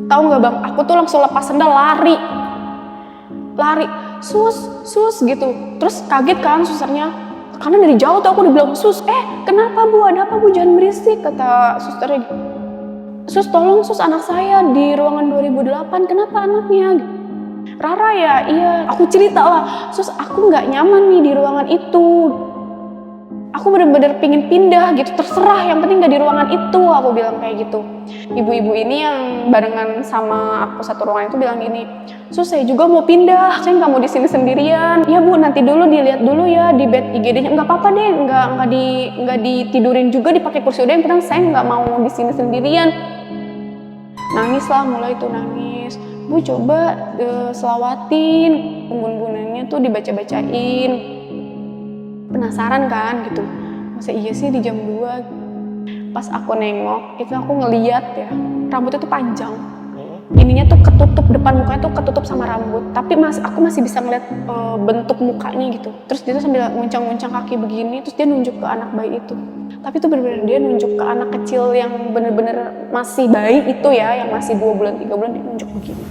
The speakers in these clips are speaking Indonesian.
Tahu nggak bang, aku tuh langsung lepas sendal lari, sus gitu. Terus kaget kan susternya, karena dari jauh tuh aku udah bilang, sus, kenapa bu, ada apa bu, jangan berisik, kata susternya. Sus, tolong sus, anak saya di ruangan 2008, kenapa anaknya? Rara ya, iya. Aku cerita lah, sus, aku nggak nyaman nih di ruangan itu. Aku bener-bener pingin pindah gitu, terserah, yang penting gak di ruangan itu, aku bilang kayak gitu. Ibu-ibu ini yang barengan sama aku satu ruangan itu bilang gini, sus, saya juga mau pindah, saya nggak mau di sini sendirian. Ya bu, nanti dulu dilihat dulu ya di bed IGD-nya. Nggak apa-apa deh, nggak ditidurin juga, dipakai kursi udah, yang penting saya nggak mau di sini sendirian. Nangis lah, mulai tuh nangis. Bu, coba selawatin, bun-bunannya tuh dibaca-bacain. Penasaran kan gitu, masa iya sih di jam 2. Pas aku nengok, itu aku ngeliat ya, rambutnya tuh panjang. Ininya tuh ketutup, depan mukanya tuh ketutup sama rambut. Tapi aku masih bisa ngeliat bentuk mukanya gitu. Terus dia tuh sambil nguncang-nguncang kaki begini, terus dia nunjuk ke anak bayi itu. Tapi itu bener-bener dia nunjuk ke anak kecil yang bener-bener masih bayi itu ya, yang masih 2 bulan, 3 bulan, dia nunjuk begini.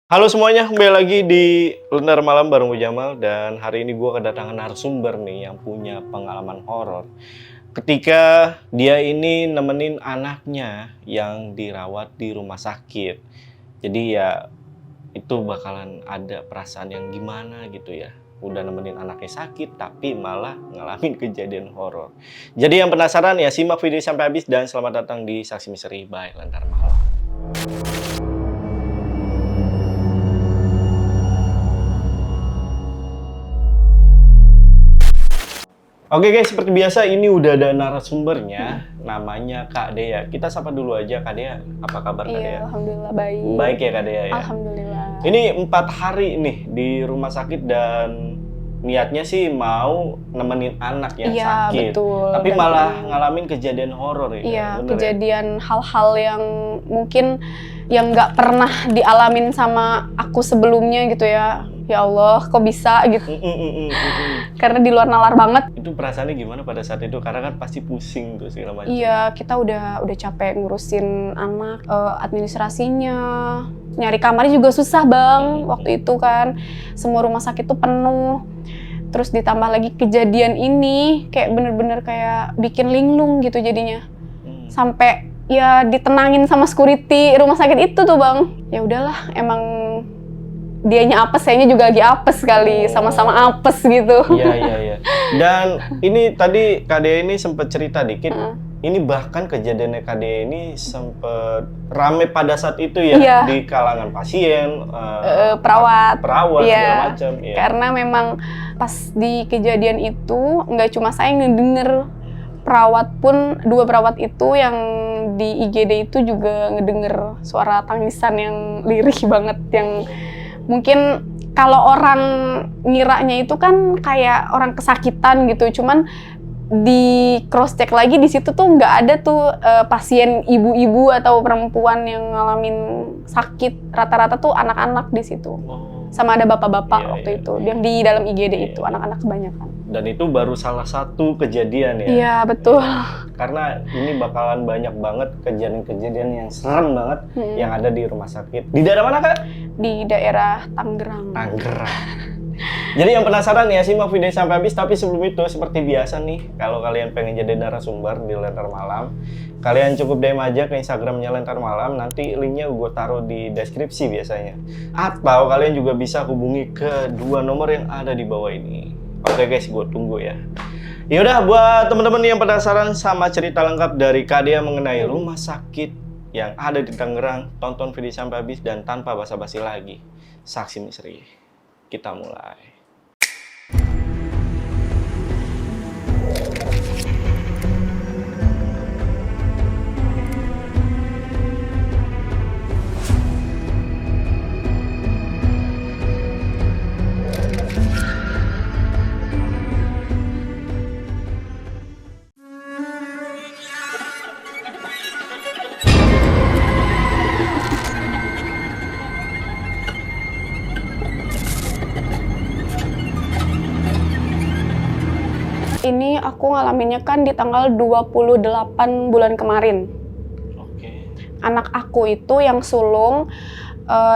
Halo semuanya, kembali lagi di Lentera Malam bareng gue Jamal. Dan hari ini gue kedatangan narasumber nih yang punya pengalaman horor ketika dia ini nemenin anaknya yang dirawat di rumah sakit. Jadi ya itu bakalan ada perasaan yang gimana gitu ya, udah nemenin anaknya sakit tapi malah ngalamin kejadian horor. Jadi yang penasaran ya simak video sampai habis, dan selamat datang di Saksi Misteri by Lentera Malam. Oke guys, seperti biasa ini udah ada narasumbernya, namanya Kak Dea. Kita sapa dulu aja, Kak Dea. Apa kabar Kak Dea? Iya, alhamdulillah baik. Baik ya Kak Dea ya? Alhamdulillah. Ini 4 hari nih di rumah sakit dan niatnya sih mau nemenin anak yang Iya, sakit. betul. Tapi malah ngalamin kejadian horor ya? Iya, bener kejadian hal-hal yang mungkin yang nggak pernah dialamin sama aku sebelumnya gitu ya. Ya Allah, kok bisa gitu. Karena di luar nalar banget. Itu perasaannya gimana pada saat itu? Karena kan pasti pusing tuh segala macam. Iya, kita udah capek ngurusin anak, administrasinya, nyari kamarnya juga susah bang. Waktu itu kan semua rumah sakit tuh penuh. Terus ditambah lagi kejadian ini, kayak bener-bener kayak bikin linglung gitu jadinya. Sampai ya ditenangin sama security rumah sakit itu tuh bang. Ya udahlah, emang dianya apes, sayanya juga lagi apes kali, sama-sama apes gitu. Iya. Dan ini tadi Kak Dea ini sempat cerita dikit. Ini bahkan kejadiannya Kak Dea ini sempat rame pada saat itu ya, iya. Di kalangan pasien, perawat segala macam. Iya. Karena memang pas di kejadian itu nggak cuma saya ngedenger, perawat pun, 2 perawat itu yang di IGD itu juga ngedenger suara tangisan yang lirih banget, yang mungkin kalau orang ngiranya itu kan kayak orang kesakitan gitu, cuman di cross check lagi di situ tuh nggak ada tuh pasien ibu-ibu atau perempuan yang ngalamin sakit, rata-rata tuh anak-anak di situ. Sama ada bapak-bapak waktu itu yang di dalam IGD itu, anak-anak kebanyakan. Dan itu baru salah satu kejadian ya? Iya, betul. Karena ini bakalan banyak banget kejadian-kejadian yang serem banget yang ada di rumah sakit. Di daerah mana Kak? Di daerah Tangerang. Jadi yang penasaran ya, simak video sampai habis. Tapi sebelum itu, seperti biasa nih, kalau kalian pengen jadi narasumber di Lentera Malam, kalian cukup DM aja ke Instagramnya Lentera Malam. Nanti linknya gue taruh di deskripsi biasanya. Atau kalian juga bisa hubungi ke 2 nomor yang ada di bawah ini. Oke guys, gue tunggu ya. Yaudah, buat teman-teman yang penasaran sama cerita lengkap dari Kak Dea mengenai rumah sakit yang ada di Tangerang, tonton video sampai habis. Dan tanpa basa-basi lagi, Saksi Misteri, kita mulai. Ini aku ngalaminnya kan di tanggal 28 bulan kemarin. Oke. Anak aku itu yang sulung,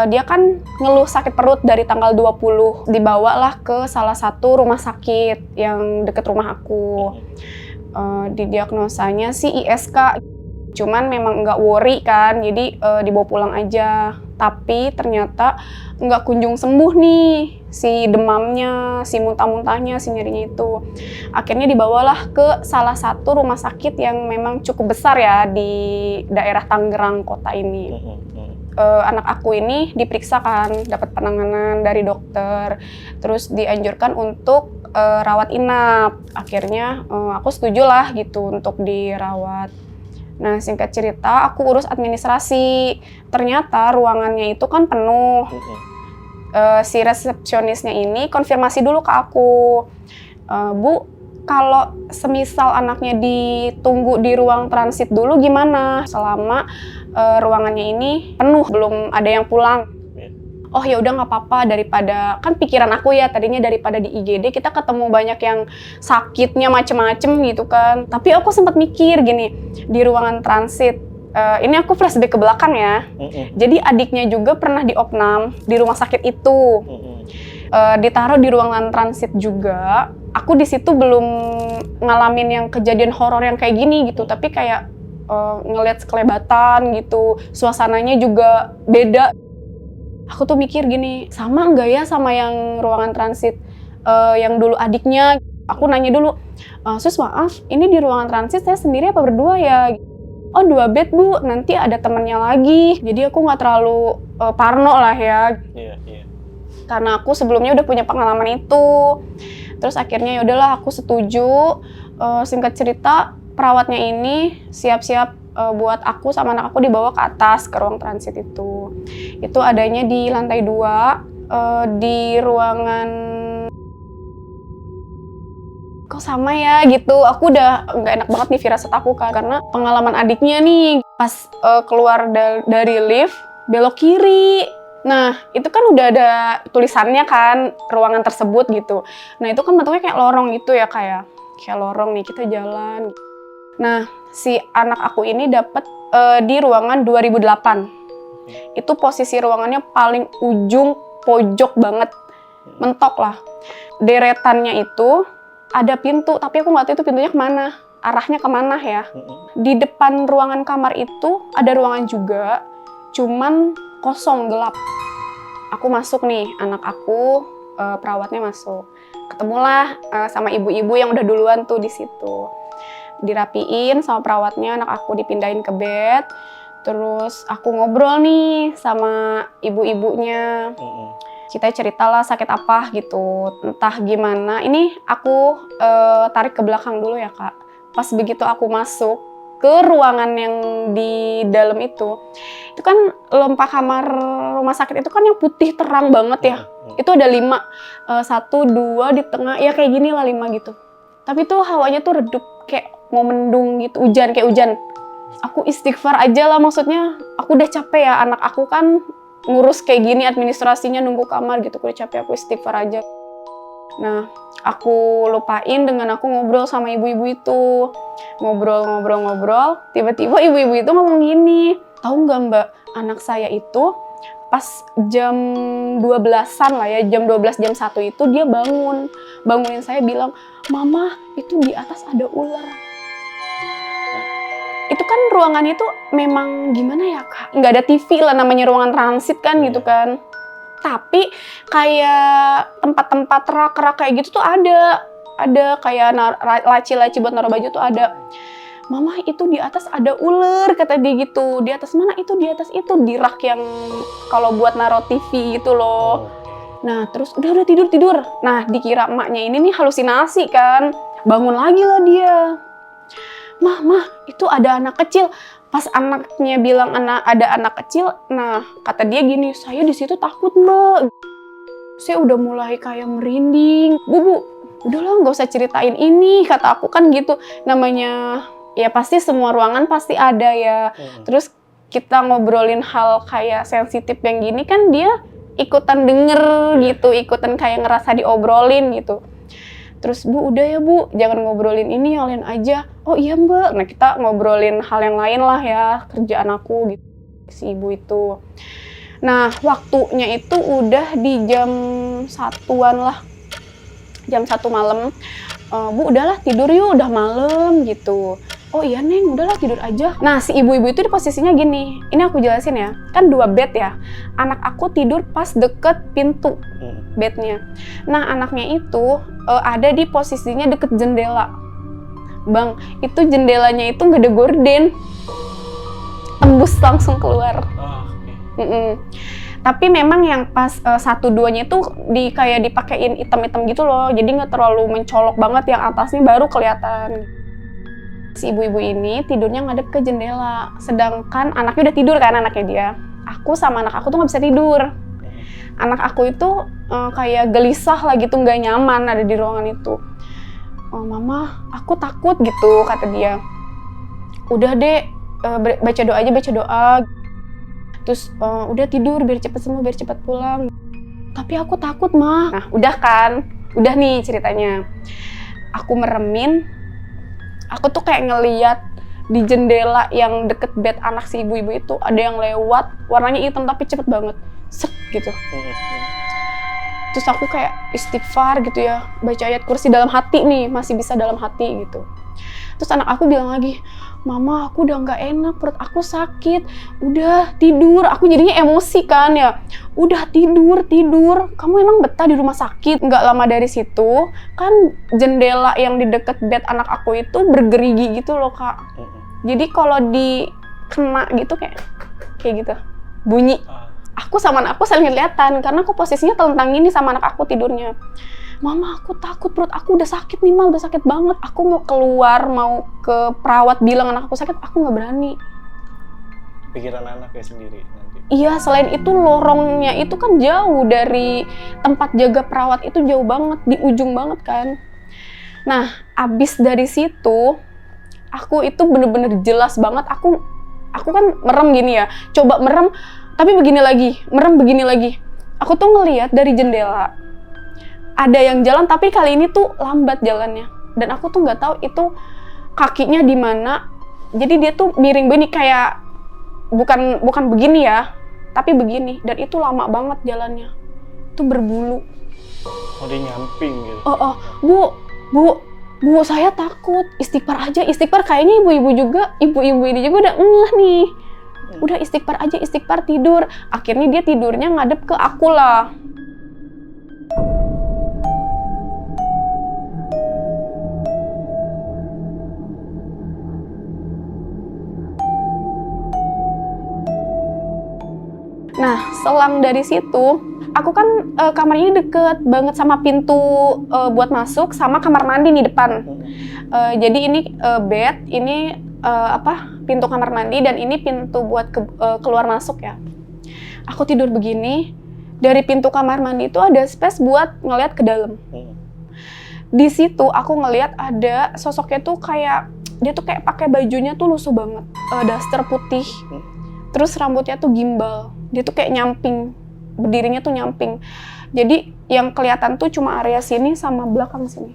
dia kan ngeluh sakit perut dari tanggal 20. Dibawalah ke salah satu rumah sakit yang deket rumah aku. Didiagnosanya sih ISK. Cuman memang nggak worry kan, jadi dibawa pulang aja. Tapi ternyata nggak kunjung sembuh nih si demamnya, si muntah-muntahnya, si nyerinya itu. Akhirnya dibawalah ke salah satu rumah sakit yang memang cukup besar ya di daerah Tangerang kota ini. Anak aku ini diperiksa kan, dapat penanganan dari dokter, terus dianjurkan untuk rawat inap. Akhirnya aku setuju lah gitu untuk dirawat. Nah, singkat cerita, aku urus administrasi. Ternyata ruangannya itu kan penuh. Si resepsionisnya ini konfirmasi dulu ke aku. Bu, kalau semisal anaknya ditunggu di ruang transit dulu gimana? Selama ruangannya ini penuh, belum ada yang pulang. Oh ya udah nggak apa-apa, daripada kan pikiran aku ya tadinya daripada di IGD kita ketemu banyak yang sakitnya macem-macem gitu kan. Tapi aku sempat mikir gini, di ruangan transit ini aku flashback ke belakang ya. Jadi adiknya juga pernah diopnam di rumah sakit itu. Ditaruh di ruangan transit juga. Aku di situ belum ngalamin yang kejadian horor yang kayak gini gitu, tapi kayak ngelihat sekelebatan gitu, suasananya juga beda. Aku tuh mikir gini, sama nggak ya sama yang ruangan transit yang dulu adiknya? Aku nanya dulu, sus maaf, ini di ruangan transit saya sendiri apa berdua ya? Oh 2 bed bu, nanti ada temennya lagi. Jadi aku nggak terlalu parno lah ya. Iya. Karena aku sebelumnya udah punya pengalaman itu. Terus akhirnya ya udahlah aku setuju. Singkat cerita, perawatnya ini siap-siap buat aku sama anak aku dibawa ke atas ke ruang transit itu. Itu adanya di lantai 2 di ruangan. Kok sama ya gitu. Aku udah nggak enak banget nih firasat aku kan, karena pengalaman adiknya nih pas keluar dari lift belok kiri. Nah, itu kan udah ada tulisannya kan ruangan tersebut gitu. Nah, itu kan bentuknya kayak lorong gitu ya, kayak lorong nih kita jalan. Nah, si anak aku ini dapat di ruangan 2008. Itu posisi ruangannya paling ujung pojok banget, mentok lah. Deretannya itu ada pintu, tapi aku nggak tahu itu pintunya kemana, arahnya kemana ya. Di depan ruangan kamar itu ada ruangan juga, cuman kosong, gelap. Aku masuk nih, anak aku, perawatnya masuk. Ketemulah sama ibu-ibu yang udah duluan tuh di situ. Dirapiin sama perawatnya, anak aku dipindahin ke bed. Terus aku ngobrol nih sama ibu-ibunya. Kita ceritalah sakit apa gitu, entah gimana. Ini aku tarik ke belakang dulu ya Kak. Pas begitu aku masuk ke ruangan yang di dalam itu kan lempah kamar rumah sakit itu kan yang putih terang banget ya. Itu ada 5, 1, 2 di tengah, ya kayak gini lah 5 gitu. Tapi tuh hawanya tuh redup, kayak mau mendung gitu, hujan kayak hujan. Aku istighfar aja lah, maksudnya aku udah capek ya, anak aku kan ngurus kayak gini administrasinya nunggu kamar gitu, aku udah capek, aku istighfar aja. Nah, aku lupain dengan aku ngobrol sama ibu-ibu itu. Ngobrol, tiba-tiba ibu-ibu itu ngomong gini, tahu nggak Mbak, anak saya itu pas jam 12-an lah ya, jam 12, jam 1 itu dia bangunin saya bilang, Mama, itu di atas ada ular. Itu kan ruangannya tuh memang gimana ya Kak, nggak ada TV lah, namanya ruangan transit kan gitu kan. Tapi kayak tempat-tempat rak-rak kayak gitu tuh ada kayak laci-laci buat naruh baju tuh ada. Mama, itu di atas ada ular, kata dia gitu. Di atas mana? Itu di atas itu, di rak yang kalau buat naruh TV gitu loh. Nah, terus udah tidur. Nah, dikira emaknya ini nih halusinasi kan. Bangun lagi lah dia. Mah, itu ada anak kecil. Pas anaknya bilang ada anak kecil, nah kata dia gini, saya di situ takut Mbak. Saya udah mulai kayak merinding. Bu, udahlah nggak usah ceritain ini, kata aku kan gitu. Namanya ya pasti semua ruangan pasti ada ya. Terus kita ngobrolin hal kayak sensitif yang gini kan dia ikutan denger gitu, ikutan kayak ngerasa diobrolin gitu. Terus Bu udah ya Bu, jangan ngobrolin ini, yang lain aja. Oh iya Mbak. Nah kita ngobrolin hal yang lain lah ya, kerjaan aku gitu, si ibu itu. Nah waktunya itu udah di jam 1-an lah, jam 1 malam. Bu udahlah tidur yuk, udah malam gitu. Oh iya Neng, udahlah tidur aja. Nah si ibu-ibu itu di posisinya gini, ini aku jelasin ya, kan 2 bed ya. Anak aku tidur pas deket pintu bednya. Nah anaknya itu ada di posisinya deket jendela. Bang, itu jendelanya itu nggak ada gorden, tembus langsung keluar. Tapi memang yang pas 1-2-nya itu kayak dipakein item-item gitu loh, jadi nggak terlalu mencolok banget, yang atasnya baru kelihatan. Si ibu-ibu ini tidurnya ngadep ke jendela, sedangkan anaknya udah tidur kan, anaknya dia. Aku sama anak aku tuh nggak bisa tidur. Anak aku itu kayak gelisah lah gitu, nggak nyaman ada di ruangan itu. Oh, Mama, aku takut gitu, kata dia. Udah deh, baca doa aja, baca doa. Terus udah tidur biar cepet sembuh, biar cepet pulang. Tapi aku takut mah. Nah udah kan, udah nih ceritanya. Aku meremin, aku tuh kayak ngeliat di jendela yang deket bed anak si ibu-ibu itu ada yang lewat, warnanya hitam tapi cepet banget, set gitu. Terus aku kayak istighfar gitu ya, baca ayat kursi dalam hati nih, masih bisa dalam hati gitu. Terus anak aku bilang lagi, Mama aku udah nggak enak, perut aku sakit, udah tidur. Aku jadinya emosi kan ya, udah tidur, kamu emang betah di rumah sakit? Nggak lama dari situ, kan jendela yang di deket bed anak aku itu bergerigi gitu loh Kak. Jadi kalau dikena gitu kayak gitu, bunyi. Aku sama anak aku saling kelihatan, karena aku posisinya telentang ini sama anak aku tidurnya. Mama aku takut, perut aku udah sakit nih Ma, udah sakit banget. Aku mau keluar, mau ke perawat bilang anak aku sakit, aku nggak berani. Pikiran anaknya sendiri nanti. Iya, selain itu lorongnya itu kan jauh dari tempat jaga perawat, itu jauh banget, di ujung banget kan. Nah, abis dari situ, aku itu bener-bener jelas banget, aku kan merem gini ya, coba merem, tapi begini lagi, merem begini lagi. Aku tuh ngelihat dari jendela, ada yang jalan tapi kali ini tuh lambat jalannya, dan aku tuh nggak tahu itu kakinya di mana. Jadi dia tuh miring begini, kayak bukan begini ya, tapi begini, dan itu lama banget jalannya, itu berbulu. Oh dia nyamping gitu. Bu saya takut, istighfar aja, istighfar. Kayaknya ibu-ibu ini juga udah ngeh nih, udah istighfar aja, istighfar, tidur. Akhirnya dia tidurnya ngadep ke aku lah. Nah, selang dari situ, aku kan kamarnya deket banget sama pintu buat masuk, sama kamar mandi nih depan. Jadi ini bed, ini pintu kamar mandi, dan ini pintu buat keluar masuk ya. Aku tidur begini, dari pintu kamar mandi itu ada space buat ngeliat ke dalam. Di situ aku ngeliat ada sosoknya tuh kayak, dia tuh kayak pakai bajunya tuh lusuh banget, daster putih. Terus rambutnya tuh gimbal, dia tuh kayak nyamping, berdirinya tuh nyamping. Jadi yang kelihatan tuh cuma area sini sama belakang sini.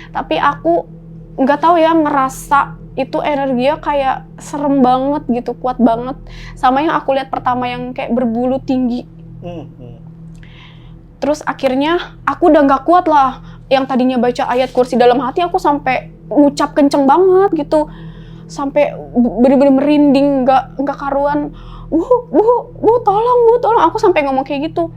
Tapi aku nggak tahu ya, ngerasa itu energinya kayak serem banget gitu, kuat banget. Sama yang aku lihat pertama yang kayak berbulu tinggi. Terus akhirnya aku udah nggak kuat lah. Yang tadinya baca ayat kursi dalam hati, aku sampai ngucap kenceng banget gitu. Sampai bener-bener merinding, nggak karuan. Bu, tolong. Aku sampai ngomong kayak gitu.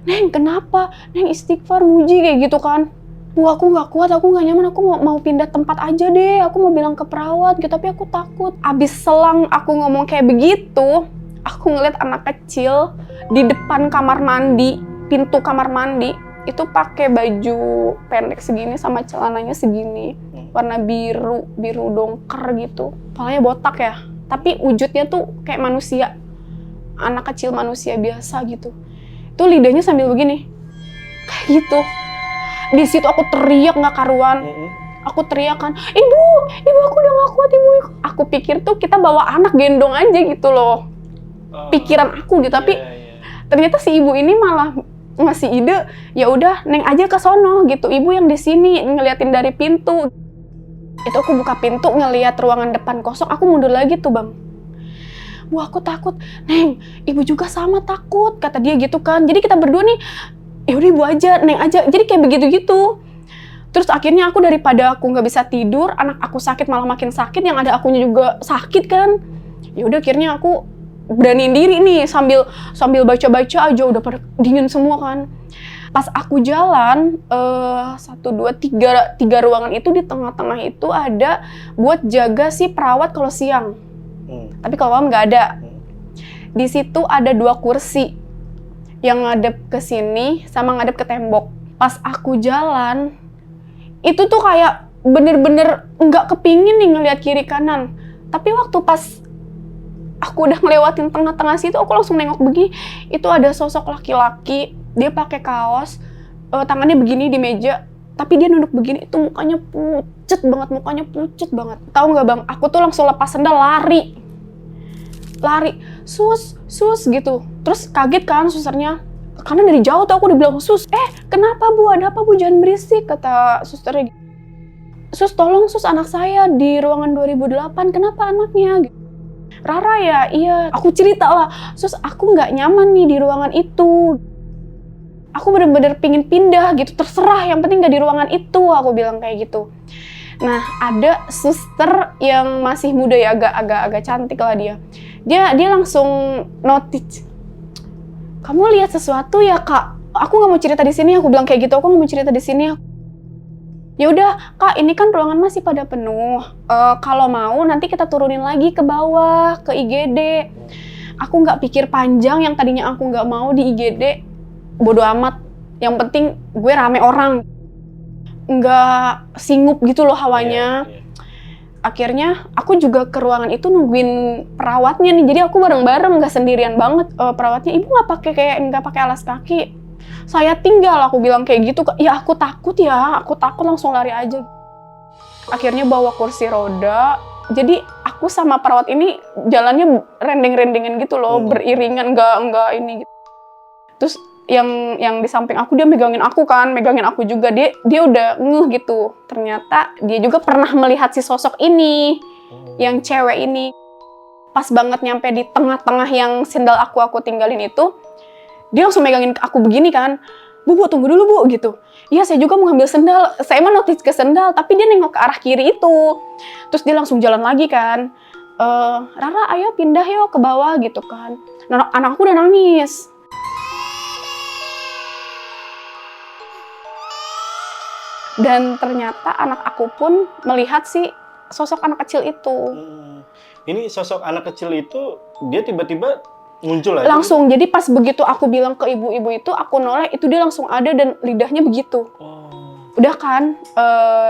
Neng, kenapa? Neng istighfar, muji kayak gitu kan. Bu, aku nggak kuat, aku nggak nyaman, aku mau pindah tempat aja deh. Aku mau bilang ke perawat gitu, tapi aku takut. Abis selang aku ngomong kayak begitu, aku ngeliat anak kecil di depan kamar mandi, pintu kamar mandi, itu pakai baju pendek segini sama celananya segini, warna biru dongker gitu. Kepalanya botak ya, tapi wujudnya tuh kayak manusia, anak kecil manusia biasa gitu. Itu lidahnya sambil begini, kayak gitu. Di situ aku teriak nggak karuan. Aku teriak kan, ibu aku udah nggak kuat ibu. Aku pikir tuh kita bawa anak gendong aja gitu loh, pikiran aku gitu. Tapi ternyata si ibu ini malah ngasih ide, ya udah Neng aja ke sono gitu, ibu yang di sini ngeliatin dari pintu. Itu aku buka pintu ngeliat ruangan depan kosong, aku mundur lagi tuh bang. Bu aku takut, Neng ibu juga sama takut, kata dia gitu kan. Jadi kita berdua nih, ya udah ibu aja, Neng aja, jadi kayak begitu-gitu. Terus akhirnya aku daripada aku nggak bisa tidur, anak aku sakit malah makin sakit, yang ada akunya juga sakit kan. Ya udah akhirnya aku beraniin diri nih sambil baca-baca aja, udah pada dingin semua kan. Pas aku jalan, 1, 2, 3 ruangan itu, di tengah-tengah itu ada buat jaga si perawat kalau siang. Tapi kalau malam nggak ada. Di situ ada 2 kursi yang ngadep ke sini sama ngadep ke tembok. Pas aku jalan, itu tuh kayak bener-bener nggak kepingin nih ngelihat kiri kanan. Tapi waktu pas aku udah ngelewatin tengah-tengah situ, aku langsung nengok begini, itu ada sosok laki-laki, dia pakai kaos, tangannya begini di meja, tapi dia nunduk begini, itu mukanya pucet banget. Tahu nggak bang, aku tuh langsung lepas sendal lari, sus gitu. Terus kaget kan susternya, karena dari jauh tuh aku dibilang, sus, kenapa bu, ada apa bu, jangan berisik, kata susternya. Sus tolong sus, anak saya di ruangan 2008, kenapa anaknya? Rara ya, iya. Aku cerita lah, sus aku nggak nyaman nih di ruangan itu. Aku bener-bener pingin pindah gitu, terserah, yang penting nggak di ruangan itu, aku bilang kayak gitu. Nah ada suster yang masih muda ya, agak cantik lah dia. Dia langsung notice, kamu lihat sesuatu ya kak? Aku nggak mau cerita di sini, aku bilang kayak gitu, aku nggak mau cerita di sini. Ya udah kak, ini kan ruangan masih pada penuh. Kalau mau nanti kita turunin lagi ke bawah ke IGD. Aku nggak pikir panjang, yang tadinya aku nggak mau di IGD, bodo amat. Yang penting gue rame orang, nggak singup gitu loh hawanya. Yeah. Akhirnya aku juga ke ruangan itu nungguin perawatnya nih. Jadi aku bareng-bareng, nggak sendirian banget. Perawatnya, ibu nggak pakai alas kaki. Saya tinggal, aku bilang kayak gitu. Ya aku takut langsung lari aja. Akhirnya bawa kursi roda. Jadi aku sama perawat ini jalannya rendeng-rendengan gitu loh, beriringan, enggak ini gitu. Terus yang di samping aku, dia megangin aku juga. Dia udah ngeh gitu. Ternyata dia juga pernah melihat si sosok ini, yang cewek ini. Pas banget nyampe di tengah-tengah yang sendal aku tinggalin itu, dia langsung megangin aku begini kan, Bu, tunggu dulu Bu, gitu. Iya, saya juga mau ngambil sendal, saya mah notice ke sendal, tapi dia nengok ke arah kiri itu. Terus dia langsung jalan lagi kan, Rara ayo pindah yuk ke bawah gitu kan. Nah, anak aku udah nangis. Dan ternyata anak aku pun melihat si sosok anak kecil itu. Ini sosok anak kecil itu, dia tiba-tiba muncul aja? Langsung, jadi pas begitu aku bilang ke ibu-ibu itu, aku noleh, itu dia langsung ada dan lidahnya begitu. Udah kan,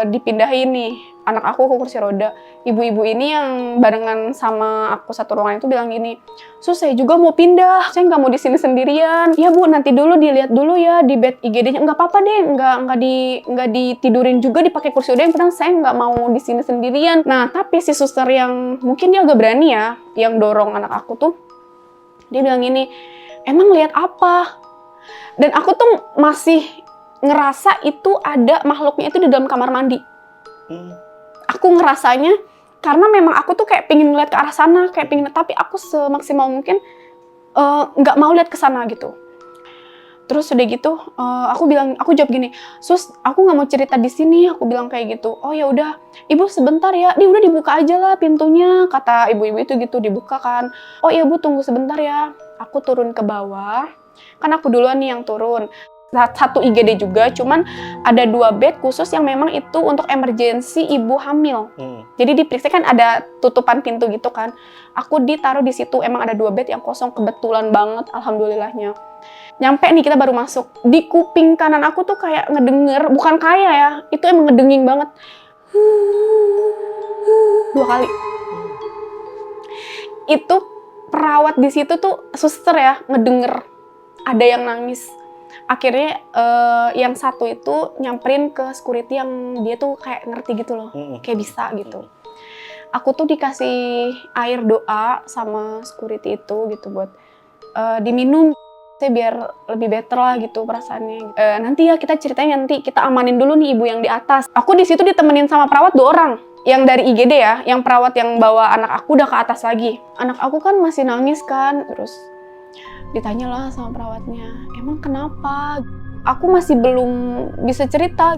dipindahin nih anak aku ke kursi roda. Ibu-ibu ini yang barengan sama aku satu ruangan itu bilang gini, Sus saya juga mau pindah, saya nggak mau di sini sendirian. Ya Bu, nanti dulu dilihat dulu ya di bed IGD-nya. Nggak apa-apa deh, nggak ditidurin juga, dipakai kursi roda, yang penting saya nggak mau di sini sendirian. Nah tapi si suster yang mungkin dia agak berani ya, yang dorong anak aku tuh, dia bilang gini, emang lihat apa? Dan aku tuh masih ngerasa itu ada makhluknya itu di dalam kamar mandi. Aku ngerasanya, karena memang aku tuh kayak pingin ngeliat ke arah sana, tapi aku semaksimal mungkin nggak mau lihat ke sana gitu. Terus udah gitu, aku jawab gini, Sus, aku nggak mau cerita di sini, aku bilang kayak gitu. Oh ya udah, Ibu sebentar ya, udah dibuka aja lah pintunya, kata ibu-ibu itu gitu, dibuka kan. Oh iya Bu, tunggu sebentar ya, aku turun ke bawah, kan aku duluan nih yang turun. Satu IGD juga, cuman ada 2 bed khusus yang memang itu untuk emergensi ibu hamil. Jadi diperiksa kan ada tutupan pintu gitu kan. Aku ditaruh di situ, emang ada 2 bed yang kosong, kebetulan banget, alhamdulillahnya. Nyampe nih kita baru masuk, di kuping kanan aku tuh kayak ngedenger, bukan kayak ya, itu emang ngedenging banget. 2 kali. Itu perawat di situ tuh suster ya, ngedenger ada yang nangis. Akhirnya yang satu itu nyamperin ke security yang dia tuh kayak ngerti gitu loh, kayak bisa gitu. Aku tuh dikasih air doa sama security itu gitu buat diminum. Saya biar lebih better lah gitu perasaannya. Nanti ya kita ceritain, nanti kita amanin dulu nih ibu yang di atas. Aku di situ ditemenin sama perawat 2 orang. Yang dari IGD ya, yang perawat yang bawa anak aku udah ke atas lagi. Anak aku kan masih nangis kan, terus ditanyalah sama perawatnya, emang kenapa? Aku masih belum bisa cerita.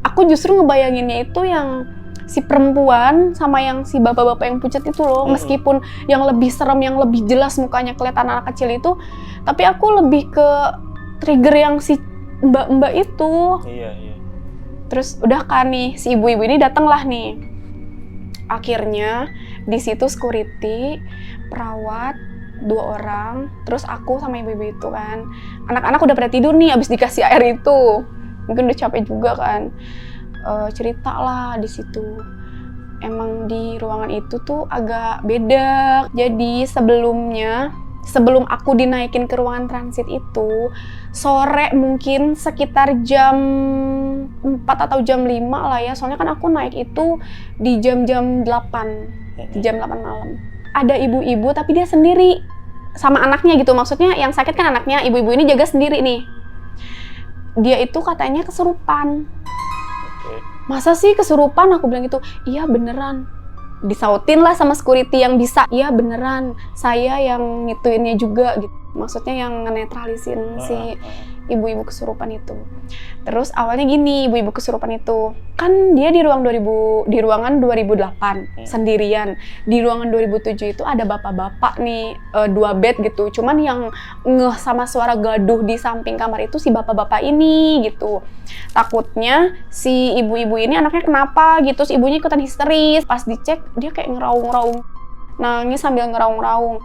Aku justru ngebayanginnya itu yang si perempuan sama yang si bapak-bapak yang pucat itu loh. Meskipun yang lebih serem, yang lebih jelas mukanya kelihatan anak kecil itu, tapi aku lebih ke trigger yang si mbak-mbak itu. Iya. Terus udah kan nih, si ibu-ibu ini datanglah nih. Akhirnya di situ security, perawat, 2 orang, terus aku sama ibu-ibu itu kan. Anak-anak udah pada tidur nih abis dikasih air itu. Mungkin udah capek juga kan. Cerita lah di situ. Emang di ruangan itu tuh agak beda. Jadi sebelum aku dinaikin ke ruangan transit itu, sore mungkin sekitar jam 4 atau jam 5 lah ya. Soalnya kan aku naik itu di jam-jam 8, jam 8 malam. Ada ibu-ibu tapi dia sendiri sama anaknya gitu. Maksudnya yang sakit kan anaknya, ibu-ibu ini jaga sendiri nih. Dia itu katanya kesurupan. Masa sih kesurupan? Aku bilang gitu, iya beneran. Disautin lah sama security yang bisa, iya beneran. Saya yang ngituinnya juga gitu. Maksudnya yang ngenetralisin si ibu-ibu kesurupan itu. Terus awalnya gini, ibu-ibu kesurupan itu kan dia di ruangan 2008 sendirian. Di ruangan 2007 itu ada bapak-bapak nih, 2 bed gitu. Cuman yang ngeh sama suara gaduh di samping kamar itu si bapak-bapak ini gitu. Takutnya si ibu-ibu ini anaknya kenapa gitu, si ibunya ikutan histeris. Pas dicek dia kayak ngeraung-raung, nangis sambil ngeraung-raung.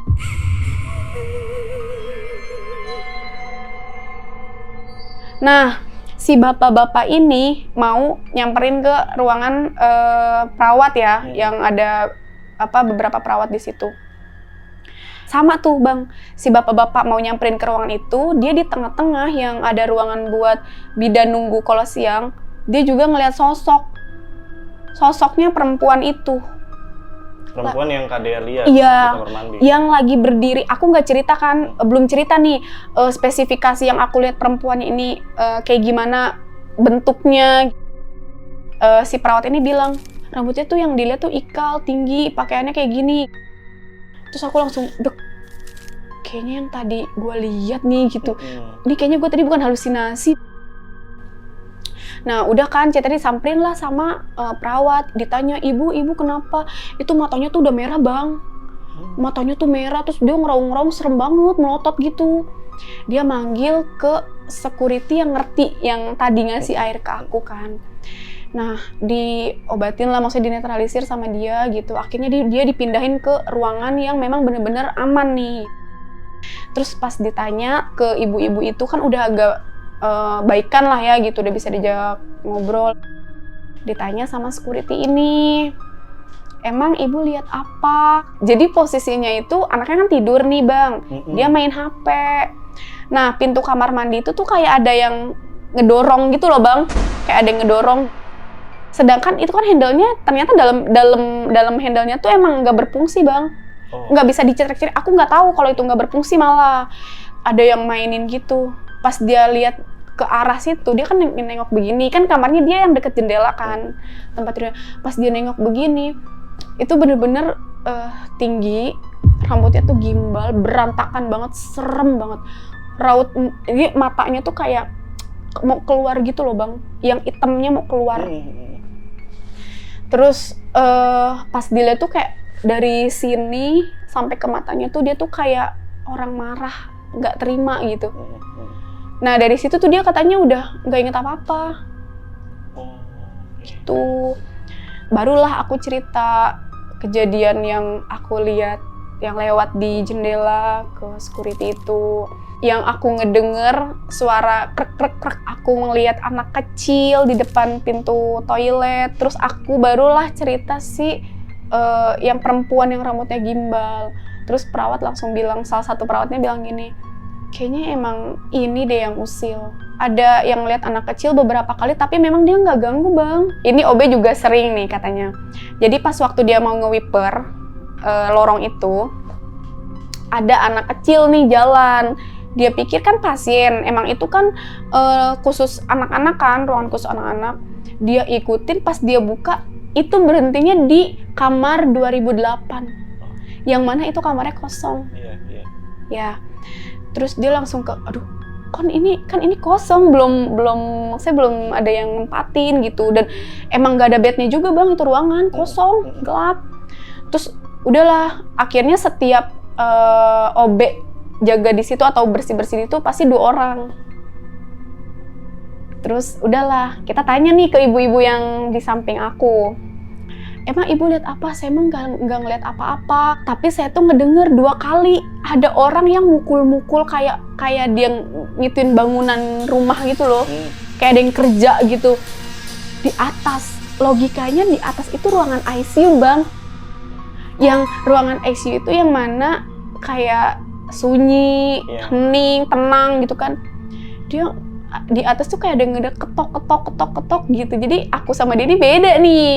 Nah, si bapak-bapak ini mau nyamperin ke ruangan perawat ya, yang ada beberapa perawat di situ. Sama tuh Bang, si bapak-bapak mau nyamperin ke ruangan itu, dia di tengah-tengah yang ada ruangan buat bidan nunggu kalau siang, dia juga ngeliat sosoknya perempuan itu. Perempuan yang Kak Dea lihat di kamar mandi. Yang lagi berdiri. Aku nggak cerita kan, belum cerita nih spesifikasi yang aku lihat perempuan ini kayak gimana bentuknya. Si perawat ini bilang rambutnya tuh yang dilihat tuh ikal, tinggi, pakaiannya kayak gini. Terus aku langsung kayaknya yang tadi gue lihat nih gitu. Ini kayaknya gue tadi bukan halusinasi. Nah udah kan, tadi disamperin lah sama perawat, ditanya, ibu kenapa? Itu matanya tuh udah merah Bang, matanya tuh merah, terus dia ngeraung-ngeraung serem banget, melotot gitu. Dia manggil ke security yang ngerti, yang tadi ngasih air ke aku kan. Nah diobatin lah, maksudnya dinetralisir sama dia gitu. Akhirnya dia dipindahin ke ruangan yang memang bener-bener aman nih. Terus pas ditanya ke ibu-ibu itu kan udah agak baikan lah ya gitu, udah bisa dijak ngobrol. Ditanya sama security ini, emang ibu lihat apa? Jadi posisinya itu anaknya kan tidur nih Bang, dia main HP. Nah pintu kamar mandi itu tuh kayak ada yang ngedorong gitu loh Bang, kayak ada yang ngedorong. Sedangkan itu kan handle-nya ternyata dalam handle-nya tuh emang nggak berfungsi Bang, nggak bisa dicetrek-cetrek. Aku nggak tahu kalau itu nggak berfungsi, malah ada yang mainin gitu. Pas dia lihat ke arah situ, dia kan nengok begini, kan kamarnya dia yang deket jendela kan, tempat tidurnya. Pas dia nengok begini, itu bener-bener tinggi, rambutnya tuh gimbal, berantakan banget, serem banget. Ini matanya tuh kayak mau keluar gitu loh Bang, yang hitamnya mau keluar. Terus pas dilihat tuh kayak dari sini sampai ke matanya tuh dia tuh kayak orang marah, nggak terima gitu. Nah dari situ tuh dia katanya udah nggak inget apa-apa. Gitu. Barulah aku cerita kejadian yang aku lihat, yang lewat di jendela ke security itu. Yang aku ngedenger suara krek-krek-krek, aku ngelihat anak kecil di depan pintu toilet. Terus aku barulah cerita yang perempuan yang rambutnya gimbal. Terus perawat langsung bilang, salah satu perawatnya bilang gini, kayaknya emang ini deh yang usil. Ada yang lihat anak kecil beberapa kali, tapi memang dia nggak ganggu Bang. Ini OB juga sering nih katanya. Jadi pas waktu dia mau nge-wiper lorong itu, ada anak kecil nih jalan. Dia pikir kan pasien, emang itu kan khusus anak-anak kan, ruangan khusus anak-anak. Dia ikutin, pas dia buka itu berhentinya di kamar 2008, yang mana itu kamarnya kosong. Iya. Ya, terus dia langsung ke, aduh, kan ini kosong, saya belum ada yang nempatin gitu, dan emang gak ada bednya juga bang, itu ruangan kosong, gelap. Terus udahlah, akhirnya setiap OB jaga di situ atau bersih-bersih itu pasti 2 orang. Terus udahlah, kita tanya nih ke ibu-ibu yang di samping aku. Emang ibu lihat apa? Saya emang nggak ngeliat apa-apa. Tapi saya tuh ngedenger 2 kali ada orang yang mukul-mukul kayak dia ngituin bangunan rumah gitu loh. Kayak ada yang kerja gitu. Di atas, logikanya di atas itu ruangan ICU bang. Yang ruangan ICU itu yang mana kayak sunyi, hening, tenang gitu kan. Dia di atas tuh kayak ada yang ketok gitu. Jadi aku sama dia ini beda nih.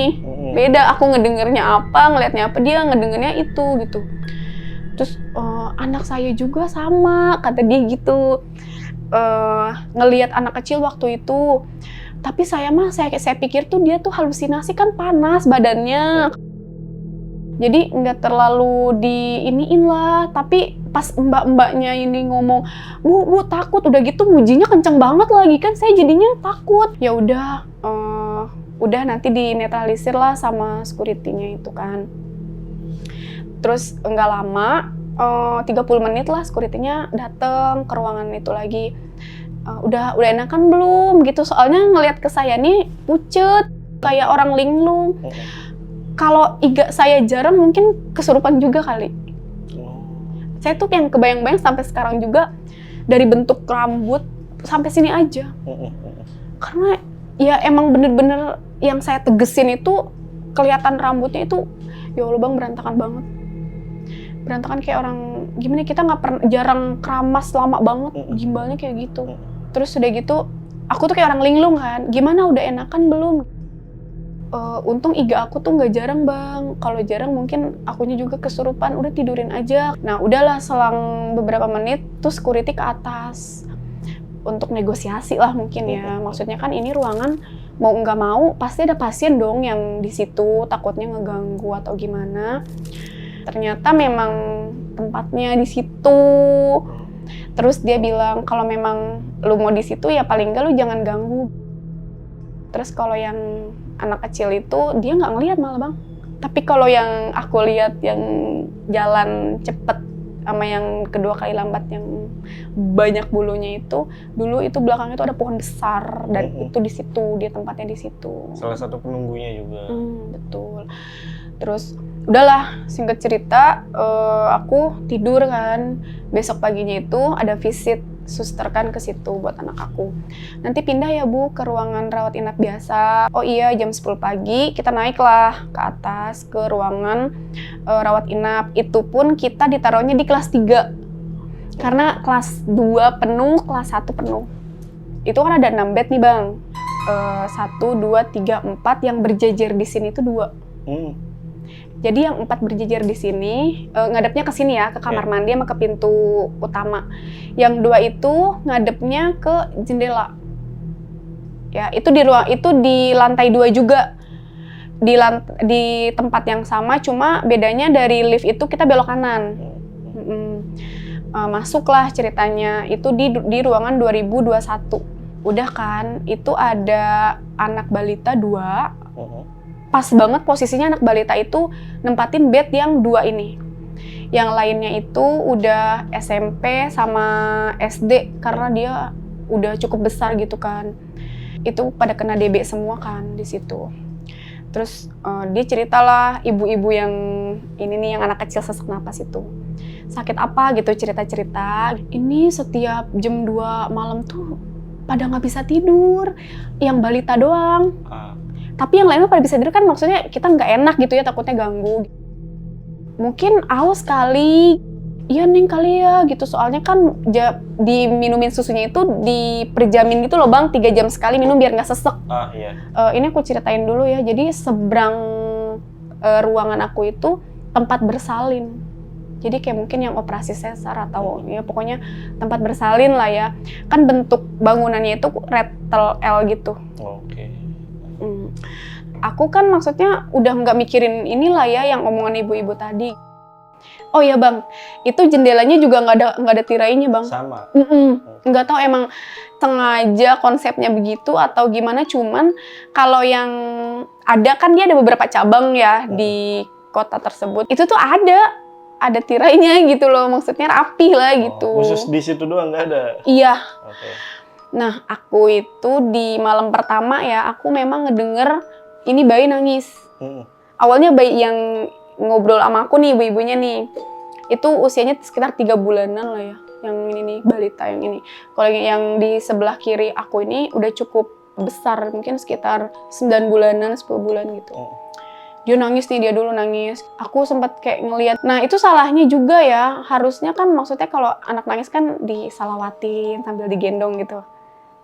Beda, aku ngedengernya apa, ngelihatnya apa, dia ngedengernya itu gitu. Terus anak saya juga sama, kata dia gitu. Ngelihat anak kecil waktu itu. Tapi saya pikir tuh dia tuh halusinasi, kan panas badannya. Jadi nggak terlalu diiniin lah, tapi pas mbak-mbaknya ini ngomong, bu takut, udah gitu mujinya kenceng banget lagi, kan saya jadinya takut. Ya udah nanti dinetralisir lah sama security-nya itu kan. Terus nggak lama, 30 menit lah security-nya dateng ke ruangan itu lagi. Udah enakan belum gitu, soalnya ngelihat ke saya nih pucet kayak orang linglung. Kalau iga saya jarang, mungkin kesurupan juga kali. Saya tuh yang kebayang-bayang sampai sekarang juga, dari bentuk rambut sampai sini aja. Karena ya emang bener-bener yang saya tegesin itu kelihatan rambutnya itu, ya Allah bang, berantakan banget. Berantakan kayak orang, gimana, kita nggak pernah, jarang keramas lama banget, gimbalnya kayak gitu. Terus udah gitu, aku tuh kayak orang linglung kan, gimana udah enakan belum? Untung iga aku tuh nggak jarang bang. Kalau jarang mungkin akunya juga kesurupan, udah tidurin aja. Nah udahlah, selang beberapa menit tuh security ke atas untuk negosiasi lah mungkin ya. Maksudnya kan ini ruangan mau nggak mau pasti ada pasien dong yang di situ, takutnya ngeganggu atau gimana. Ternyata memang tempatnya di situ. Terus dia bilang kalau memang lu mau di situ ya paling nggak lu jangan ganggu. Terus kalau yang anak kecil itu dia nggak ngelihat malah bang. Tapi kalau yang aku lihat yang jalan cepet sama yang kedua kali lambat yang banyak bulunya itu, dulu itu belakangnya itu ada pohon besar dan itu di situ, dia tempatnya di situ. Salah satu penunggunya juga. Betul. Terus udahlah, singkat cerita aku tidur kan. Besok paginya itu ada visit suster kan ke situ buat anak aku. Nanti pindah ya Bu ke ruangan rawat inap biasa. Oh iya, jam 10 pagi kita naiklah ke atas ke ruangan rawat inap. Itu pun kita ditaruhnya di kelas 3. Karena kelas 2 penuh, kelas 1 penuh. Itu kan ada 6 bed nih Bang. 1, 2, 3, 4 yang berjejer di sini itu 2. Jadi yang 4 berjejer di sini, ngadepnya ke sini ya, ke kamar mandi sama ke pintu utama. Yang 2 itu ngadepnya ke jendela. Ya, itu di lantai 2 juga. Di tempat yang sama, cuma bedanya dari lift itu kita belok kanan. Masuklah ceritanya, itu di ruangan 2021. Udah kan, itu ada anak balita 2. Pas banget posisinya anak balita itu nempatin bed yang 2 ini. Yang lainnya itu udah SMP sama SD karena dia udah cukup besar gitu kan. Itu pada kena DB semua kan di situ. Terus dia ceritalah ibu-ibu yang ini nih, yang anak kecil sesak napas itu. Sakit apa gitu, cerita-cerita. Ini setiap jam 2 malam tuh pada nggak bisa tidur. Yang balita doang. Tapi yang lainnya pada bisa tidur kan, maksudnya kita nggak enak gitu ya, takutnya ganggu. Mungkin aus kali, iya Neng kali ya gitu, soalnya kan diminumin susunya itu diperjamin gitu loh Bang, 3 jam sekali minum biar nggak sesek. Iya. Ini aku ceritain dulu ya, jadi seberang ruangan aku itu tempat bersalin. Jadi kayak mungkin yang operasi sesar atau ya pokoknya tempat bersalin lah ya. Kan bentuk bangunannya itu retel L gitu. Oke. Aku kan maksudnya udah nggak mikirin inilah ya yang omongan ibu-ibu tadi. Oh ya bang, itu jendelanya juga nggak ada tirainya bang. Sama. Nggak tahu emang sengaja konsepnya begitu atau gimana. Cuman kalau yang ada kan dia ada beberapa cabang ya di kota tersebut. Itu tuh ada tirainya gitu loh, maksudnya rapi lah gitu. Khusus di situ doang nggak ada? Iya. Oke. Nah, aku itu di malam pertama ya, aku memang ngedenger ini bayi nangis. Awalnya bayi yang ngobrol sama aku nih, ibu-ibunya nih, itu usianya sekitar 3 bulanan lah ya. Yang ini nih, balita yang ini. Kalau yang di sebelah kiri aku ini udah cukup besar, mungkin sekitar 9 bulanan, 10 bulan gitu. Dia nangis nih, dia dulu nangis. Aku sempat kayak ngelihat. Nah, itu salahnya juga ya. Harusnya kan maksudnya kalau anak nangis kan disalawatin sambil digendong gitu.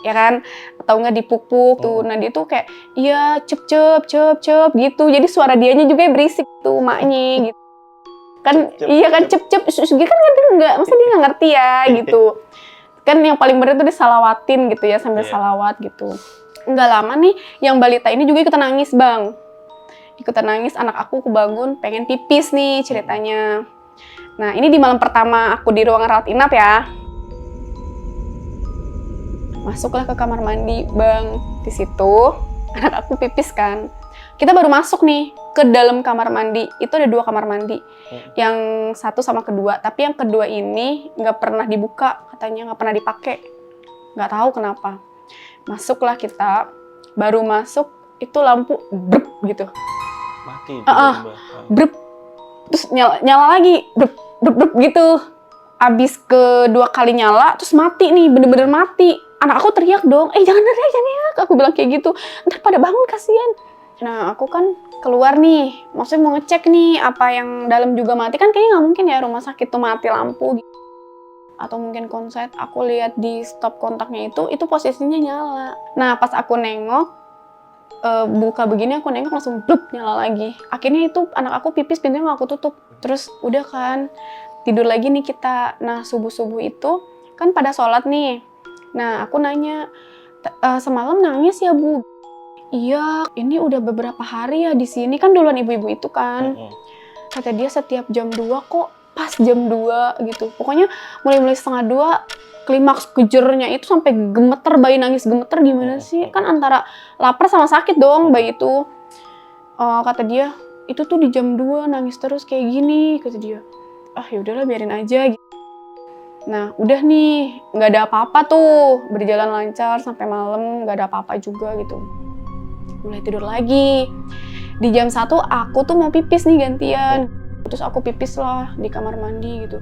Ya kan? Atau enggak dipupuk tuh. Nah, dia tuh kayak iya cep gitu. Jadi suara dianya juga berisik tuh maknya gitu. Kan iya kan cep gitu kan enggak. Masa dia enggak ngerti ya gitu. Kan yang paling bener tuh disalawatin gitu ya sambil salawat gitu. Enggak lama nih yang balita ini juga ikutan nangis, Bang. Ikutan nangis, anak aku kebangun pengen pipis nih ceritanya. Nah, ini di malam pertama aku di ruang rawat inap ya. Masuklah ke kamar mandi, Bang. Di situ anak aku pipis kan. Kita baru masuk nih ke dalam kamar mandi. Itu ada 2 kamar mandi. Yang satu sama kedua, tapi yang kedua ini nggak pernah dibuka, katanya nggak pernah dipakai. Nggak tahu kenapa. Masuklah kita, baru masuk itu lampu brep gitu. Mati. Brep. Terus nyala lagi, brep gitu. Abis kedua kali nyala, terus mati nih, bener-bener mati. Anak aku teriak dong, jangan teriak. Aku bilang kayak gitu, ntar pada bangun kasihan. Nah, aku kan keluar nih, maksudnya mau ngecek nih, apa yang dalam juga mati. Kan kayaknya nggak mungkin ya rumah sakit tuh mati lampu gitu. Atau mungkin konslet, aku lihat di stop kontaknya itu posisinya nyala. Nah, pas aku nengok, buka begini aku nengok langsung blub nyala lagi. Akhirnya itu anak aku pipis, pintunya mau aku tutup. Terus udah kan tidur lagi nih kita. Nah subuh itu kan pada sholat nih. Nah aku nanya, semalam nangis ya Bu? Iya, ini udah beberapa hari ya di sini. Kan duluan ibu-ibu itu kan. Kata dia setiap jam 2 kok, pas jam 2 gitu. Pokoknya mulai 1:30 klimaks kejernya itu sampai gemeter, bayi nangis gemeter gimana sih? Kan antara lapar sama sakit dong bayi itu. Kata dia, itu tuh di jam 2 nangis terus kayak gini, kata dia. Ya udahlah biarin aja gitu. Nah, udah nih, nggak ada apa-apa tuh, berjalan lancar sampai malam, nggak ada apa-apa juga gitu. Mulai tidur lagi. Di jam 1 aku tuh mau pipis nih gantian. Terus aku pipis lah di kamar mandi gitu.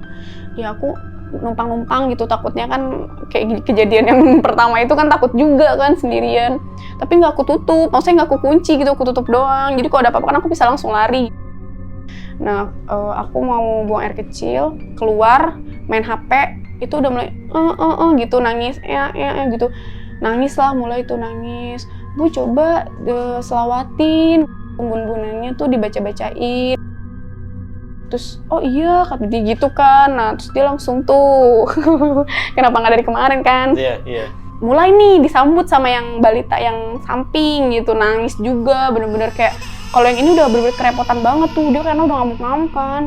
Ya aku numpang-numpang gitu, takutnya kan kayak kejadian yang pertama itu kan takut juga kan sendirian. Tapi nggak aku tutup, maksudnya nggak aku kunci gitu, aku tutup doang. Jadi kalau ada apa-apa kan aku bisa langsung lari. Nah, aku mau buang air kecil, keluar, main HP, itu udah mulai gitu, nangis, gitu. Nangis lah, mulai itu nangis. Bu coba selawatin, bun-bunannya tuh dibaca-bacain. Terus, oh iya, kata dia gitu kan. Nah, terus dia langsung tuh, kenapa nggak dari kemarin kan? Iya. Mulai nih disambut sama yang balita yang samping gitu, nangis juga, bener-bener kayak, kalau yang ini udah bener-bener kerepotan banget tuh, dia karena udah ngamuk-ngamuk kan.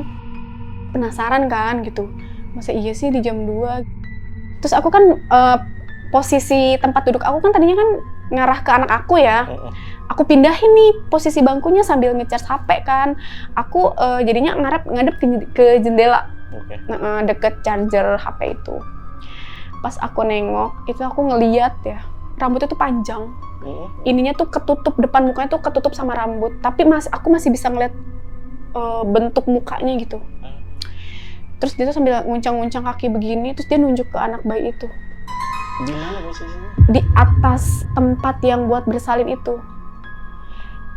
Penasaran kan gitu, masa iya sih di jam 2? Terus aku kan, posisi tempat duduk aku kan tadinya kan ngarah ke anak aku ya. Aku pindahin nih posisi bangkunya sambil nge-charge HP kan. Aku jadinya ngadep ke jendela. Deket charger HP itu. Pas aku nengok, itu aku ngeliat ya, rambutnya tuh panjang. Ininya tuh ketutup, depan mukanya tuh ketutup sama rambut. Tapi aku masih bisa ngeliat bentuk mukanya gitu. Terus dia tuh sambil nguncang-nguncang kaki begini, terus dia nunjuk ke anak bayi itu. Di mana posisinya? Di atas tempat yang buat bersalin itu.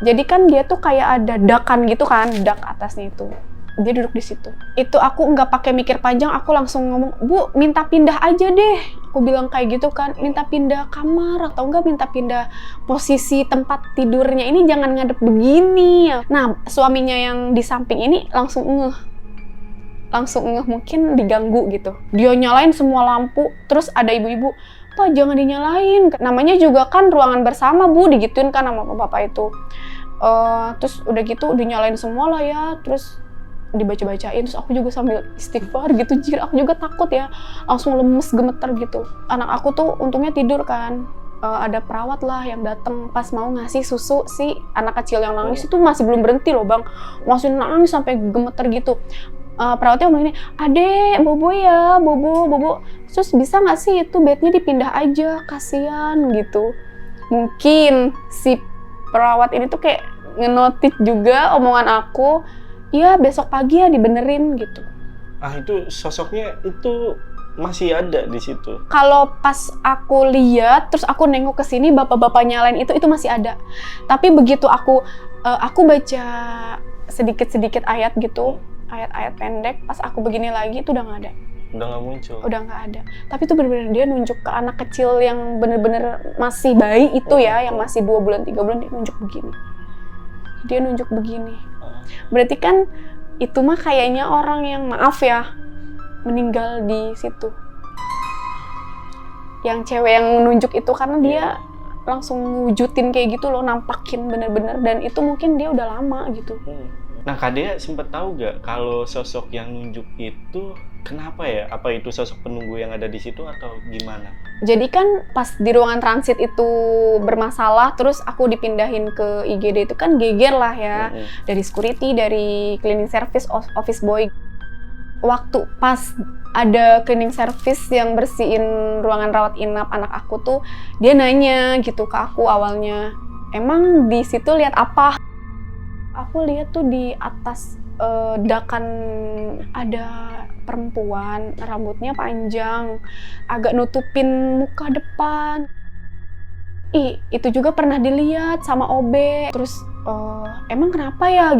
Jadi kan dia tuh kayak ada dakan gitu kan, dak atasnya itu. Dia duduk di situ. Itu aku nggak pakai mikir panjang, aku langsung ngomong, Bu, minta pindah aja deh. Aku bilang kayak gitu kan, minta pindah kamar atau enggak minta pindah posisi tempat tidurnya. Ini jangan ngadep begini. Nah, suaminya yang di samping ini langsung ngeh. langsung ngeh mungkin diganggu gitu. Dia nyalain semua lampu, terus ada ibu-ibu, "Pak, jangan dinyalain. Namanya juga kan ruangan bersama, Bu," digituin kan sama bapak itu. Terus udah gitu dinyalain semua lah ya, terus dibaca-bacain, terus aku juga sambil istighfar gitu, jir aku juga takut ya, langsung lemes gemeter gitu. Anak aku tuh untungnya tidur kan, ada perawat lah yang datang pas mau ngasih susu, si anak kecil yang nangis itu masih belum berhenti loh bang, masih nangis sampai gemeter gitu. Perawatnya ngomong ini, "Adek, bobo ya, bobo, terus bisa nggak sih itu bednya dipindah aja, kasihan," gitu. Mungkin si perawat ini tuh kayak ngenotit juga omongan aku, "Iya, besok pagi ya dibenerin," gitu. Itu sosoknya itu masih ada di situ. Kalau pas aku lihat, terus aku nengok ke sini, bapak-bapak nyalain itu masih ada. Tapi begitu aku baca sedikit-sedikit ayat gitu, ayat-ayat pendek, pas aku begini lagi itu udah nggak ada. Udah nggak muncul. Udah nggak ada. Tapi itu benar-benar dia nunjuk ke anak kecil yang benar-benar masih bayi itu ya, yang masih 2 bulan, 3 bulan, dia nunjuk begini. Dia nunjuk begini. Berarti kan itu mah kayaknya orang yang maaf ya, meninggal di situ. Yang cewek yang nunjuk itu karena dia langsung wujudin kayak gitu loh, nampakin bener-bener, dan itu mungkin dia udah lama gitu. Nah, Kak Dea sempet tahu gak kalau sosok yang nunjuk itu kenapa ya? Apa itu sosok penunggu yang ada di situ atau gimana? Jadi kan pas di ruangan transit itu bermasalah, terus aku dipindahin ke IGD itu kan geger lah ya, dari security, dari cleaning service, office boy. Waktu pas ada cleaning service yang bersihin ruangan rawat inap anak aku tuh, dia nanya gitu ke aku awalnya, "Emang di situ lihat apa?" Aku lihat tuh di atas dakan ada perempuan, rambutnya panjang, agak nutupin muka depan. Itu juga pernah dilihat sama OB. Terus, "Emang kenapa ya?"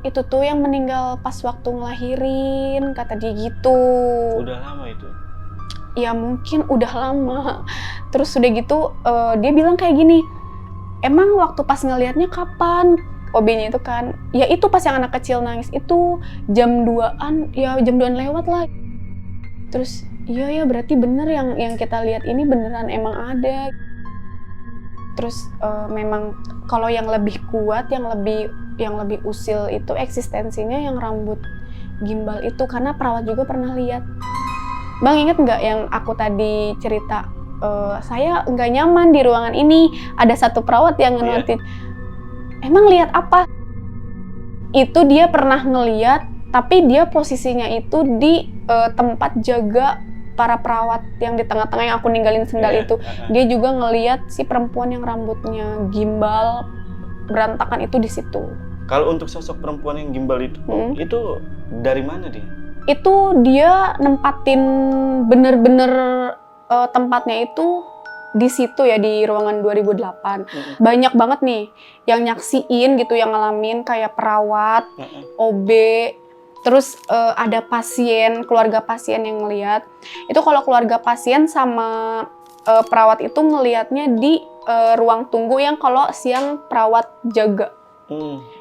"Itu tuh yang meninggal pas waktu ngelahirin," kata dia gitu. Udah lama itu? Ya mungkin udah lama. Terus udah gitu, dia bilang kayak gini, "Emang waktu pas ngelihatnya kapan?" OB-nya itu kan, "Ya itu pas yang anak kecil nangis itu jam 2-an, ya jam 2-an lewat lah." Terus, "Iya ya berarti bener yang kita lihat ini beneran emang ada." Terus memang kalau yang lebih kuat, yang lebih usil itu eksistensinya yang rambut gimbal itu, karena perawat juga pernah lihat. Bang, inget nggak yang aku tadi cerita, saya nggak nyaman di ruangan ini, ada satu perawat yang ngenotin. Emang lihat apa? Itu dia pernah ngeliat, tapi dia posisinya itu di tempat jaga para perawat yang di tengah-tengah yang aku ninggalin sendal itu. Dia juga ngeliat si perempuan yang rambutnya gimbal, berantakan itu di situ. Kalau untuk sosok perempuan yang gimbal itu dari mana dia? Itu dia nempatin bener-bener tempatnya itu di situ ya, di ruangan 2008. Banyak banget nih yang nyaksiin gitu, yang ngalamin, kayak perawat, OB, terus ada pasien, keluarga pasien yang ngeliat. Itu kalau keluarga pasien sama perawat itu ngelihatnya di ruang tunggu yang kalau siang perawat jaga.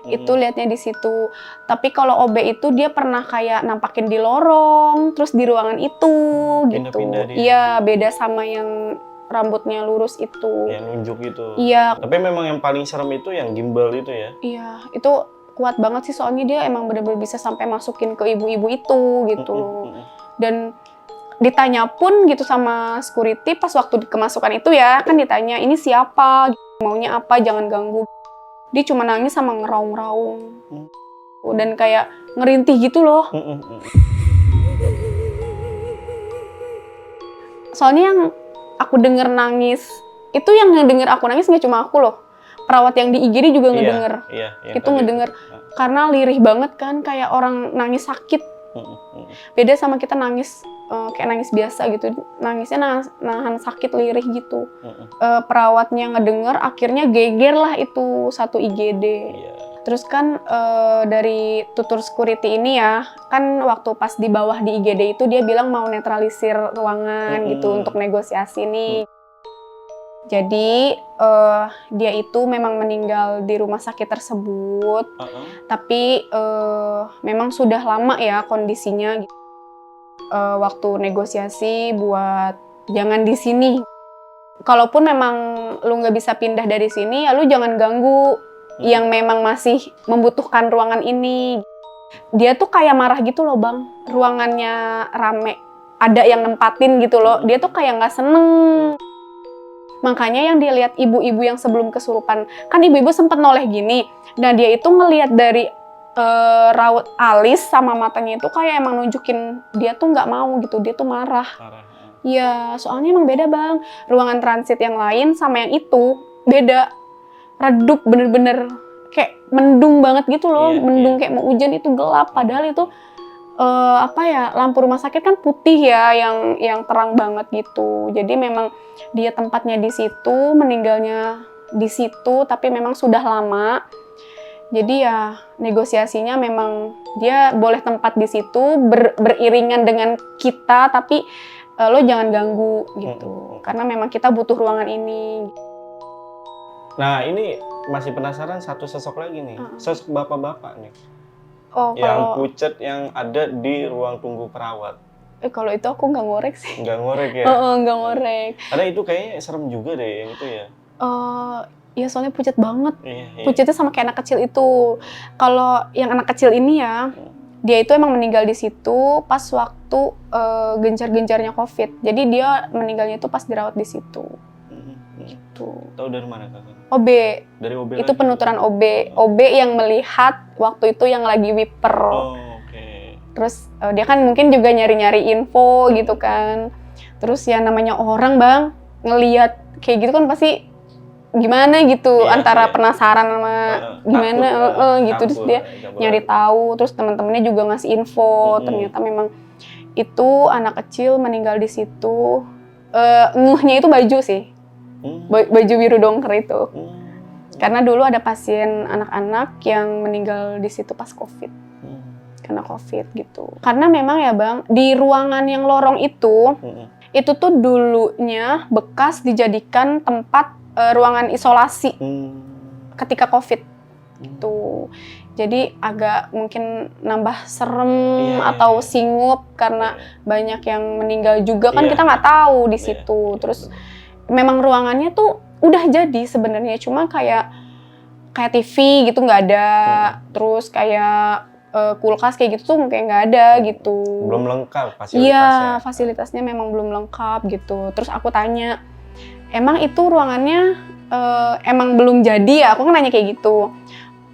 Itu lihatnya di situ. Tapi kalau OB itu dia pernah kayak nampakin di lorong, terus di ruangan itu gitu. Iya, beda sama yang rambutnya lurus itu. Yang nunjuk itu. Iya. Tapi memang yang paling serem itu yang gimbal itu ya? Iya, itu kuat banget sih, soalnya dia emang bener-bener bisa sampai masukin ke ibu-ibu itu gitu. Dan ditanya pun gitu sama security pas waktu kemasukan itu ya, kan ditanya, "Ini siapa? Maunya apa? Jangan ganggu." Dia cuma nangis sama ngeraung-raung. Dan kayak ngerintih gitu loh. Soalnya yang aku denger nangis, itu yang ngedenger aku nangis nggak cuma aku loh. Perawat yang di IGD juga ngedenger. Itu ngedenger. Karena lirih banget kan, kayak orang nangis sakit. Beda sama kita nangis, kayak nangis biasa gitu. Nangisnya nahan sakit, lirih gitu. Perawatnya ngedenger, akhirnya geger lah itu satu IGD. Terus kan dari tutur security ini ya, kan waktu pas di bawah di IGD itu dia bilang mau netralisir ruangan gitu untuk negosiasi nih. Jadi dia itu memang meninggal di rumah sakit tersebut, tapi memang sudah lama ya kondisinya. Waktu negosiasi buat jangan di sini. Kalaupun memang lu nggak bisa pindah dari sini, ya lu jangan ganggu yang memang masih membutuhkan ruangan ini. Dia tuh kayak marah gitu loh bang, ruangannya rame, ada yang nempatin gitu loh. Dia tuh kayak nggak seneng. Makanya yang dia lihat ibu-ibu yang sebelum kesurupan, kan ibu-ibu sempet noleh gini. Nah dia itu ngelihat dari raut alis sama matanya itu kayak emang nunjukin dia tuh nggak mau gitu, dia tuh marah. Iya, soalnya emang beda bang. Ruangan transit yang lain sama yang itu beda. Redup bener-bener kayak mendung banget gitu loh, mendung kayak mau hujan, itu gelap. Padahal itu lampu rumah sakit kan putih ya, yang terang banget gitu. Jadi memang dia tempatnya di situ, meninggalnya di situ, tapi memang sudah lama. Jadi ya negosiasinya memang dia boleh tempat di situ beriringan dengan kita, tapi lo jangan ganggu gitu. Karena memang kita butuh ruangan ini. Nah ini masih penasaran satu sosok lagi nih, sosok bapak-bapak nih. Yang pucet yang ada di ruang tunggu perawat. Kalau itu aku nggak ngorek sih. Nggak ngorek ya? Nggak ngorek. Karena itu kayaknya serem juga deh yang itu ya. Iya soalnya pucet banget. Iya. Pucetnya sama kayak anak kecil itu. Kalau yang anak kecil ini ya, dia itu emang meninggal di situ pas waktu gencar-gencarnya COVID. Jadi dia meninggalnya itu pas dirawat di situ. Gitu. Tahu dari mana kakak? OB. Dari OB itu lagi? Penuturan OB. OB yang melihat waktu itu yang lagi wiper. Terus dia kan mungkin juga nyari-nyari info gitu kan. Terus ya namanya orang bang, ngelihat kayak gitu kan pasti gimana gitu, antara penasaran sama gimana gitu. Terus dia nyari tahu, terus teman-temannya juga ngasih info. Ternyata memang itu anak kecil meninggal di situ. Ngehnya itu baju sih, baju biru dongker itu. Karena dulu ada pasien anak-anak yang meninggal di situ pas COVID, karena COVID gitu. Karena memang ya bang, di ruangan yang lorong itu tuh dulunya bekas dijadikan tempat ruangan isolasi ketika COVID gitu. Jadi agak mungkin nambah serem atau singup karena banyak yang meninggal juga kan, kita nggak tahu di situ. Terus memang ruangannya tuh udah jadi sebenarnya, cuma kayak TV gitu nggak ada. Terus kayak kulkas kayak gitu tuh kayak nggak ada gitu. Belum lengkap fasilitasnya. Iya, fasilitasnya memang belum lengkap gitu. Terus aku tanya, emang itu ruangannya emang belum jadi ya? Aku kan nanya kayak gitu.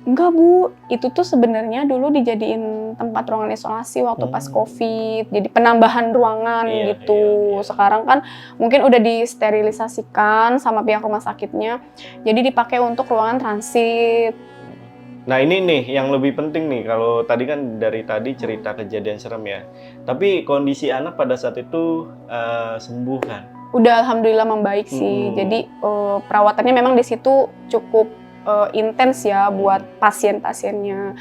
Enggak bu, itu tuh sebenarnya dulu dijadiin tempat ruangan isolasi waktu pas COVID. Jadi penambahan ruangan gitu. Sekarang kan mungkin udah disterilisasikan sama pihak rumah sakitnya. Jadi dipakai untuk ruangan transit. Nah ini nih yang lebih penting nih, kalau tadi kan dari tadi cerita kejadian serem ya. Tapi kondisi anak pada saat itu sembuh kan? Udah alhamdulillah membaik sih. Jadi perawatannya memang di situ cukup intens ya buat pasien-pasiennya.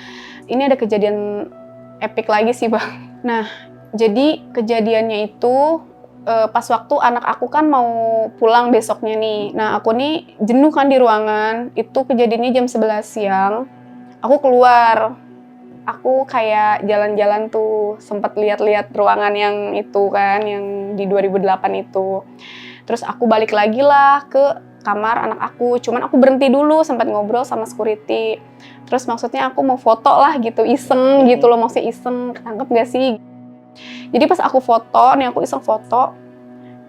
Ini ada kejadian epic lagi sih bang. Nah jadi kejadiannya itu pas waktu anak aku kan mau pulang besoknya nih. Nah aku nih jenuh kan di ruangan. Itu kejadiannya jam 11 siang. Aku keluar. Aku kayak jalan-jalan tuh, sempat lihat-lihat ruangan yang itu kan, yang di 2008 itu. Terus aku balik lagi lah ke kamar anak aku. Cuman aku berhenti dulu, sempat ngobrol sama security. Terus maksudnya aku mau foto lah gitu, iseng gitu loh, maksudnya iseng, ketangkep gak sih? Jadi pas aku foto, nih aku iseng foto,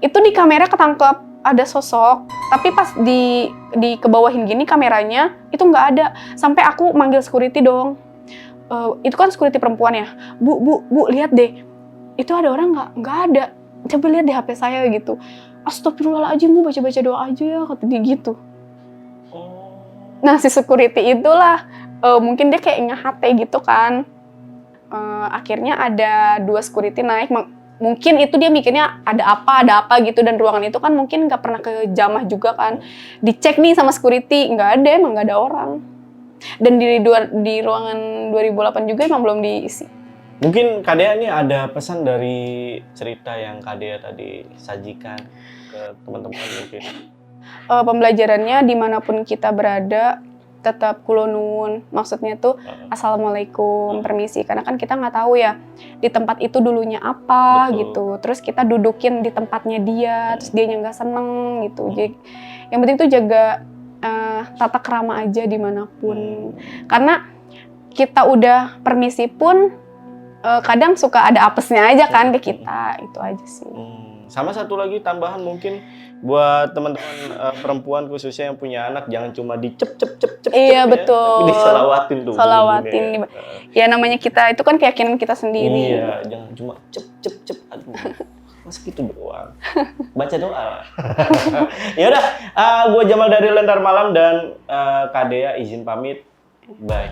itu di kamera ketangkep ada sosok, tapi pas di kebawahin gini kameranya, itu nggak ada. Sampai aku manggil security dong. Itu kan security perempuan ya, bu lihat deh, itu ada orang nggak ada, coba lihat di HP saya gitu. Astagfirullahaladzim bu, baca doa aja ya, kata dia gitu. Nah si security itulah mungkin dia kayak nge-HT gitu kan. Akhirnya ada 2 security naik, mungkin itu dia mikirnya ada apa gitu, dan ruangan itu kan mungkin nggak pernah kejamah juga kan. Dicek nih sama security, nggak ada, emang nggak ada orang. Dan di ruangan 2008 juga emang belum diisi. Mungkin Kak Dea nih ada pesan dari cerita yang Kak Dea tadi sajikan ke teman-teman mungkin. Pembelajarannya dimanapun kita berada tetap kulonun, maksudnya tuh assalamualaikum, permisi, karena kan kita nggak tahu ya di tempat itu dulunya apa. Betul. Gitu, terus kita dudukin di tempatnya dia, terus dianya nggak seneng gitu. Jadi yang penting tuh jaga tata krama aja dimanapun, karena kita udah permisi pun kadang suka ada apesnya aja kan ke kita, itu aja sih. Sama satu lagi tambahan mungkin buat teman-teman perempuan khususnya yang punya anak, jangan cuma dicep. Iya betul. Tapi diselawatin tuh. Salawatin. Ya namanya kita itu kan keyakinan kita sendiri. Iya, jangan cuma cep. Aduh. Mas gitu doang. Baca doa. Ya udah, gue Jamal dari Lentar Malam dan Kak Dea izin pamit. Bye.